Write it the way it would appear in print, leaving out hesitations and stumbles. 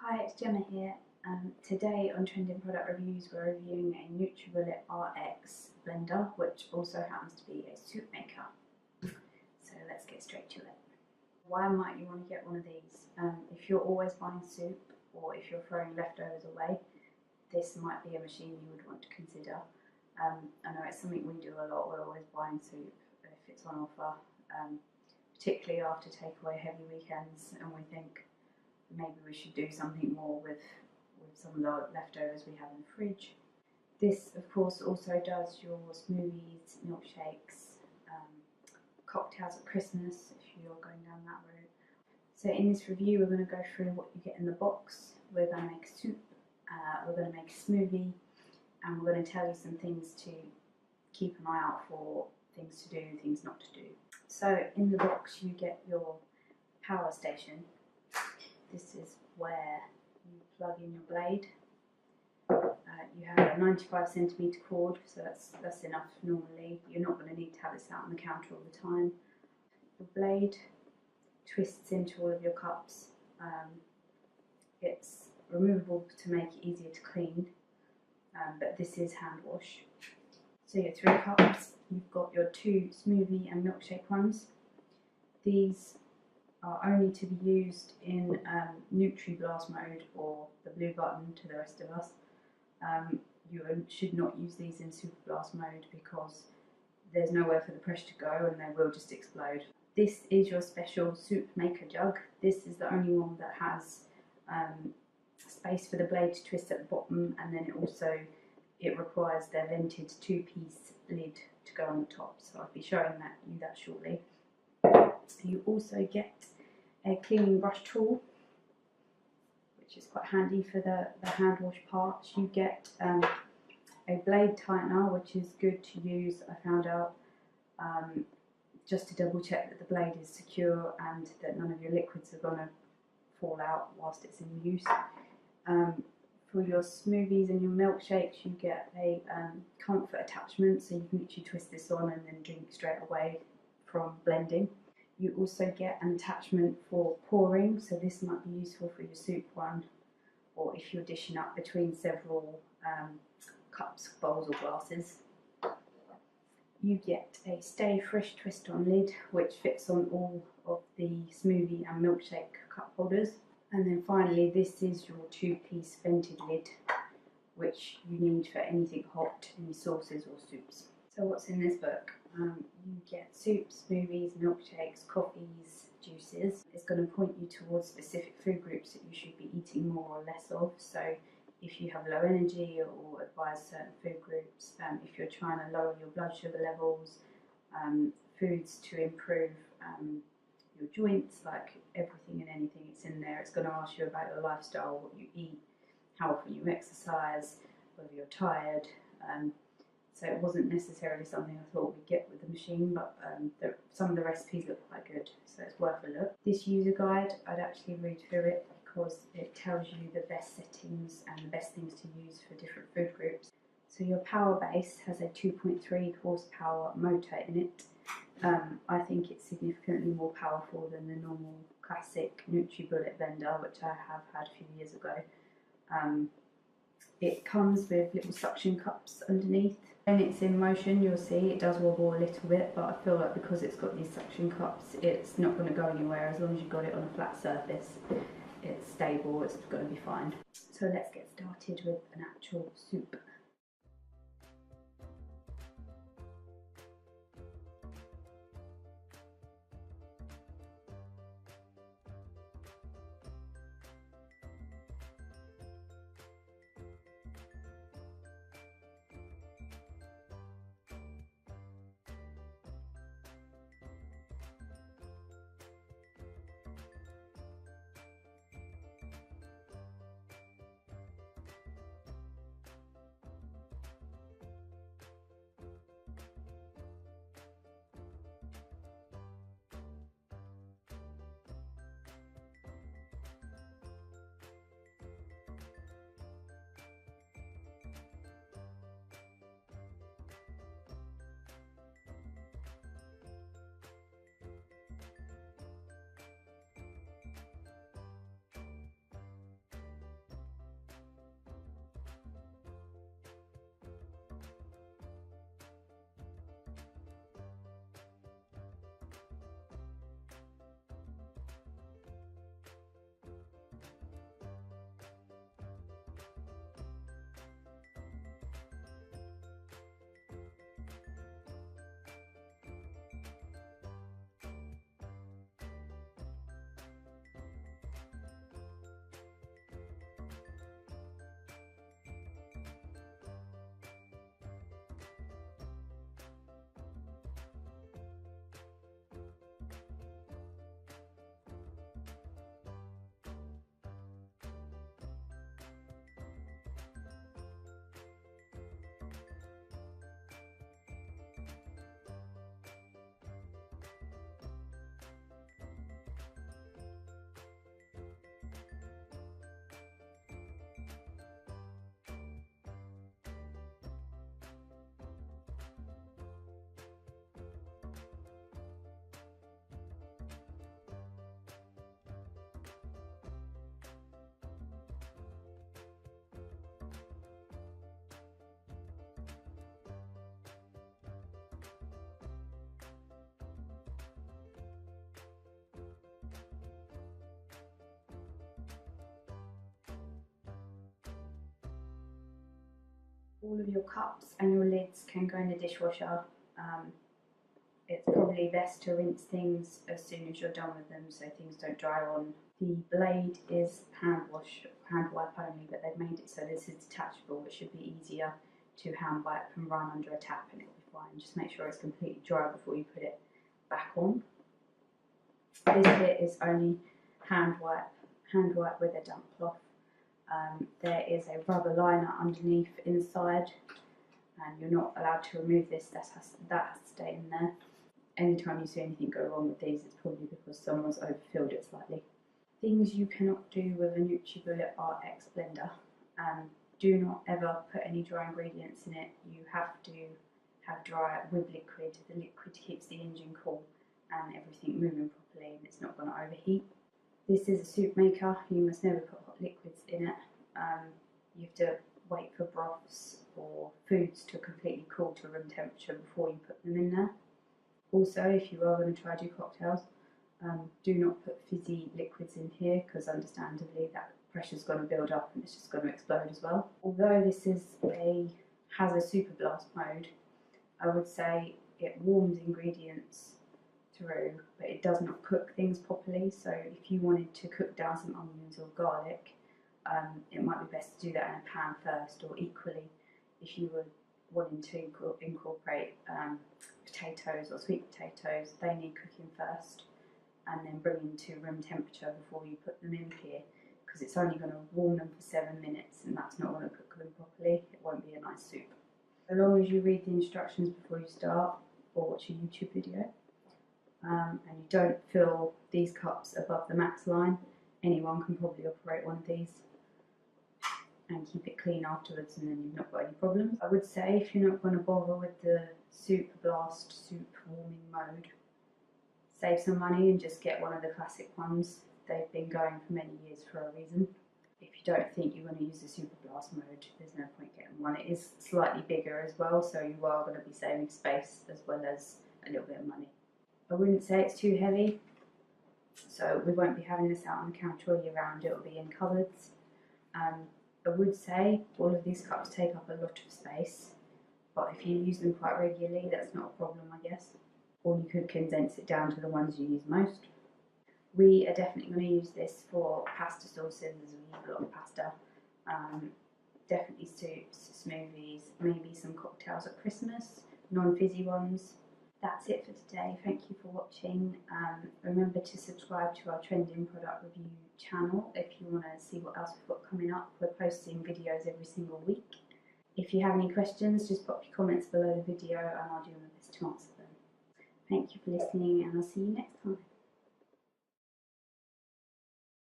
Hi, it's Gemma here. Today on Trending Product Reviews we're reviewing a NutriBullet RX blender, which also happens to be a soup maker. So let's get straight to it. Why might you want to get one of these? If you're always buying soup or if you're throwing leftovers away, this might be a machine you would want to consider. I know it's something we do a lot, we're always buying soup if it's on offer, particularly after takeaway heavy weekends, and we think maybe we should do something more with some of the leftovers we have in the fridge. This of course also does your smoothies, milkshakes, cocktails at Christmas if you're going down that route. So in this review we're going to go through what you get in the box. We're going to make soup, we're going to make a smoothie, and we're going to tell you some things to keep an eye out for, things to do, things not to do. So in the box you get your power station. This is where you plug in your blade. You have a 95cm cord, so that's enough normally. You're not going to need to have this out on the counter all the time. The blade twists into all of your cups. It's removable to make it easier to clean, but this is hand wash. So your 3 cups, you've got your 2 smoothie and milkshake ones. These are only to be used in NutriBullet mode or the blue button to the rest of us. You should not use these in superfoods mode because there's nowhere for the pressure to go and they will just explode. This is your special soup maker jug. This is the only one that has space for the blade to twist at the bottom, and then it requires the vented 2-piece lid to go on the top, so I'll be showing you that shortly. You also get a cleaning brush tool, which is quite handy for the hand wash parts. You get a blade tightener, which is good to use, I found out, just to double check that the blade is secure and that none of your liquids are going to fall out whilst it's in use. For your smoothies and your milkshakes you get a comfort attachment, so you can literally twist this on and then drink straight away from blending. You also get an attachment for pouring, so this might be useful for your soup one, or if you're dishing up between several cups, bowls or glasses. You get a Stay Fresh twist-on lid, which fits on all of the smoothie and milkshake cup holders. And then finally, this is your 2-piece vented lid, which you need for anything hot, any sauces or soups. So what's in this book? You get soups, smoothies, milkshakes, coffees, juices. It's going to point you towards specific food groups that you should be eating more or less of. So if you have low energy, or advise certain food groups, if you're trying to lower your blood sugar levels, foods to improve your joints, like everything and anything, it's in there. It's going to ask you about your lifestyle, what you eat, how often you exercise, whether you're tired. So it wasn't necessarily something I thought we'd get with the machine, but some of the recipes look quite good, so it's worth a look. This user guide, I'd actually read through it because it tells you the best settings and the best things to use for different food groups. So your power base has a 2.3 horsepower motor in it. I think it's significantly more powerful than the normal classic NutriBullet blender, which I have had a few years ago. It comes with little suction cups underneath. When it's in motion, you'll see it does wobble a little bit, but I feel like because it's got these suction cups, it's not going to go anywhere. As long as you've got it on a flat surface, it's stable, it's going to be fine. So let's get started with an actual soup. All of your cups and your lids can go in the dishwasher. It's probably best to rinse things as soon as you're done with them so things don't dry on. The blade is hand wipe only, but they've made it so this is detachable. It should be easier to hand wipe and run under a tap and it'll be fine. Just make sure it's completely dry before you put it back on. This bit is only hand wipe with a damp cloth. There is a rubber liner underneath inside and you're not allowed to remove this, that has to stay in there. Anytime you see anything go wrong with these, it's probably because someone's overfilled it slightly. Things you cannot do with a NutriBullet RX blender. Do not ever put any dry ingredients in it. You have to have dry with liquid. The liquid keeps the engine cool and everything moving properly and it's not going to overheat. This is a soup maker. You must never put hot liquids in it. You have to wait for broths or foods to completely cool to room temperature before you put them in there. Also, if you are going to try to do cocktails, do not put fizzy liquids in here because understandably that pressure is going to build up and it's just going to explode as well. Although this has a super blast mode, I would say it warms ingredients through, but it does not cook things properly. So if you wanted to cook down some onions or garlic, it might be best to do that in a pan first, or equally if you were wanting to incorporate potatoes or sweet potatoes, they need cooking first and then bringing to room temperature before you put them in here, because it's only going to warm them for 7 minutes and that's not going to cook them properly. It won't be a nice soup. So long as you read the instructions before you start or watch a YouTube video, and you don't fill these cups above the max line, anyone can probably operate one of these and keep it clean afterwards, and then you've not got any problems. I would say if you're not going to bother with the super blast soup warming mode, save some money and just get one of the classic ones. They've been going for many years for a reason. If you don't think you're going to use the super blast mode, there's no point getting one. It is slightly bigger as well, so you are going to be saving space as well as a little bit of money. I wouldn't say it's too heavy, so we won't be having this out on the counter all year round. It will be in cupboards. I would say all of these cups take up a lot of space, but if you use them quite regularly, that's not a problem, I guess. Or you could condense it down to the ones you use most. We are definitely going to use this for pasta sauces, as we use a lot of pasta. Definitely soups, smoothies, maybe some cocktails at Christmas, non-fizzy ones. That's it for today. Thank you for watching. Remember to subscribe to our trending product review channel if you want to see what else we've got coming up. We're posting videos every single week. If you have any questions, just pop your comments below the video and I'll do my best to answer them. Thank you for listening and I'll see you next time.